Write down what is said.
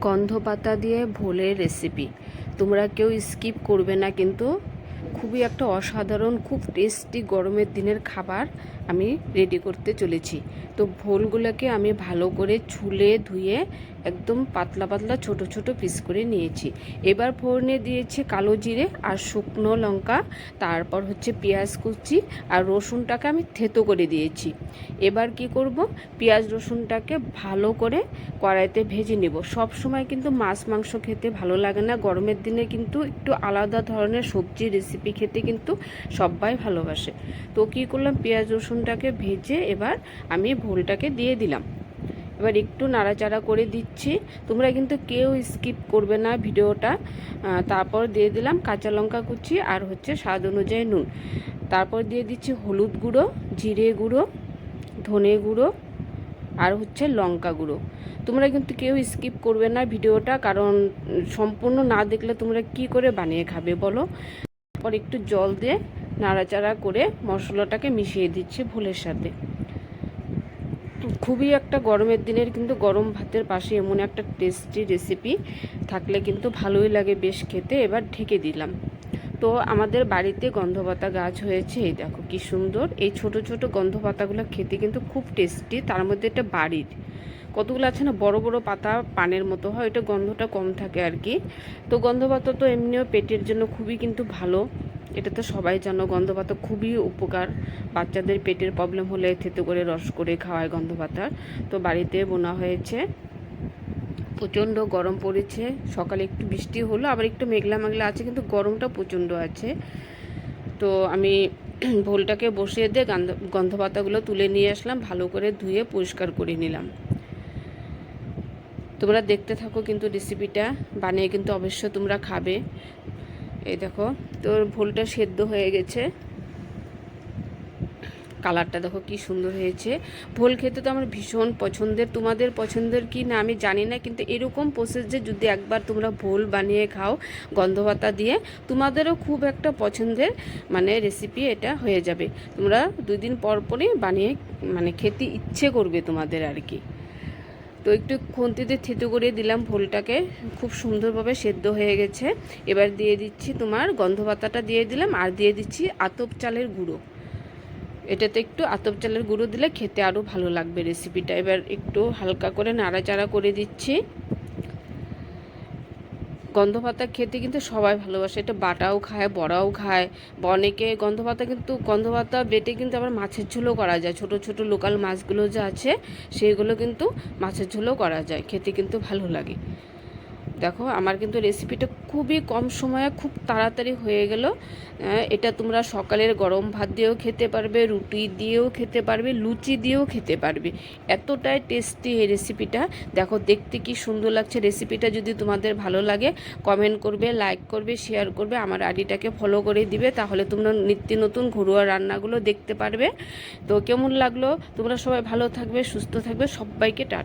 গন্ধ পাতা দিয়ে ভোলের রেসিপি তোমরা কেউ স্কিপ করবে না, কিন্তু খুবই একটা অসাধারণ, খুব টেস্টি গরমের দিনের খাবার আমি রেডি করতে চলেছি। তো ভোলগুলোকে আমি ভালো করে ছুলে ধুয়ে একদম পাতলা পাতলা ছোট ছোট পিস করে নিয়েছি। এবার ফোড়নে দিয়েছি কালো জিরে আর শুকনো লঙ্কা, তারপর হচ্ছে পেঁয়াজ কুচি আর রসুনটাকে আমি থেতো করে দিয়েছি। এবার কি করব, পেঁয়াজ রসুনটাকে ভালো করে কড়াইতে ভেজে নেব। সব সময় কিন্তু মাছ মাংস খেতে ভালো লাগে না, গরমের দিনে কিন্তু একটু আলাদা ধরনের সবজি রেসিপি খেতে কিন্তু সবাই ভালোবাসে। তো কী করলাম, পেঁয়াজ রসুনটাকে ভেজে এবার আমি ভোলটাকে দিয়ে দিলাম। এবার একটু নাড়াচাড়া করে দিচ্ছি, তোমরা কিন্তু কেউ স্কিপ করবে না ভিডিওটা। তারপর দিয়ে দিলাম কাঁচা লঙ্কা কুচি আর হচ্ছে স্বাদ অনুযায়ী নুন। তারপর দিয়ে দিচ্ছি হলুদ গুঁড়ো, জিরে গুঁড়ো, ধনে গুঁড়ো আর হচ্ছে লঙ্কা গুঁড়ো। তোমরা কিন্তু কেউ স্কিপ করবে না ভিডিওটা, কারণ সম্পূর্ণ না দেখলে তোমরা কি করে বানিয়ে খাবে বলো। তারপর একটু জল দিয়ে নাড়াচাড়া করে মশলাটাকে মিশিয়ে দিচ্ছি ভোলের সাথে। খুবই একটা গরমের দিনের কিন্তু গরম ভাতের পাশে এমন একটা টেস্টি রেসিপি থাকলে কিন্তু ভালোই লাগে বেশ খেতে। এবার ঢেকে দিলাম। তো আমাদের বাড়িতে গন্ধপাতা গাছ হয়েছে, এই দেখো কি সুন্দর। এই ছোট ছোট গন্ধপাতাগুলো খেতে কিন্তু খুব টেস্টি। তার মধ্যে এটা বাড়ির কতগুলো আছে না, বড় বড় পাতা পানের মতো হয়, এটা গন্ধটা কম থাকে আর কি। তো গন্ধপাতা তো এমনিও পেটের জন্য খুবই কিন্তু ভালো, এটা তো সবাই জানো। গন্ধপাতা খুবই উপকার, বাচ্চাদের পেটের প্রবলেম হলে থেতো করে রস করে খাওয়ায় গন্ধপাতার। তো বাড়িতে বোনা হয়েছে। প্রচণ্ড গরম পড়েছে, সকালে একটু বৃষ্টি হলো, আবার একটু মেঘলা মেঘলা আছে, কিন্তু গরমটা প্রচণ্ড আছে। তো আমি ভোলটাকে বসিয়ে দিয়ে গন্ধপাতাগুলো তুলে নিয়ে আসলাম, ভালো করে ধুয়ে পরিষ্কার করে নিলাম। তোমরা দেখতে থাকো কিন্তু রেসিপিটা বানিয়ে কিন্তু অবশ্যই তোমরা খাবে। এই দেখো তোর ভোলটা সেদ্ধ হয়ে গেছে, কালারটা দেখো কি সুন্দর হয়েছে। ভোল খেতে তো আমার ভীষণ পছন্দের, তোমাদের পছন্দের কি না আমি জানি না, কিন্তু এরকম প্রসেসে যদি একবার তোমরা ভোল বানিয়ে খাও গন্ধপাতা দিয়ে, তোমাদেরও খুব একটা পছন্দের রেসিপি এটা হয়ে যাবে। তোমরা 2 দিন পর পরই বানিয়ে খেতে ইচ্ছে করবে তোমাদের আর কি। তো একটু খুন্তিতে থেতো করে দিলাম ভোলটাকে, খুব সুন্দরভাবে সেদ্ধ হয়ে গেছে। এবার দিয়ে দিচ্ছি তোমার গন্ধপাতাটা দিয়ে দিলাম, আর দিয়ে দিচ্ছি আতপ চালের গুঁড়ো। এটাতে একটু আতপ চালের গুঁড়ো দিলে খেতে আরও ভালো লাগবে রেসিপিটা। এবার একটু হালকা করে নাড়াচাড়া করে দিচ্ছি। গন্ধপাতা খেতে কিন্তু সবাই ভালোবাসে, এটা বাটাও খায়, বড়াও খায়। অনেকে গন্ধপাতা বেটে কিন্তু আবার মাছের ঝোলও করা যায়, ছোট ছোট লোকাল মাছগুলো যা আছে সেইগুলো কিন্তু মাছের ঝোলও করা যায়, খেতে কিন্তু ভালো লাগে। দেখো আমার কিন্তু রেসিপিটা খুবই কম সময়ে খুব তাড়াতাড়ি হয়ে গেল। এটা তোমরা সকালের গরম ভাত দিয়েও খেতে পারবে, রুটি দিয়েও খেতে পারবে, লুচি দিয়েও খেতে পারবে, এতটাই টেস্টি এই রেসিপিটা। দেখো দেখতে কি সুন্দর লাগছে। রেসিপিটা যদি তোমাদের ভালো লাগে কমেন্ট করবে, লাইক করবে, শেয়ার করবে, আমার আইডিটাকে ফলো করে দিবে, তাহলে তোমরা নিত্য নতুন ঘরোয়া রান্নাগুলো দেখতে পারবে। তো কেমন লাগলো, তোমরা সবাই ভালো থাকবে, সুস্থ থাকবে, সবাইকে টাটা।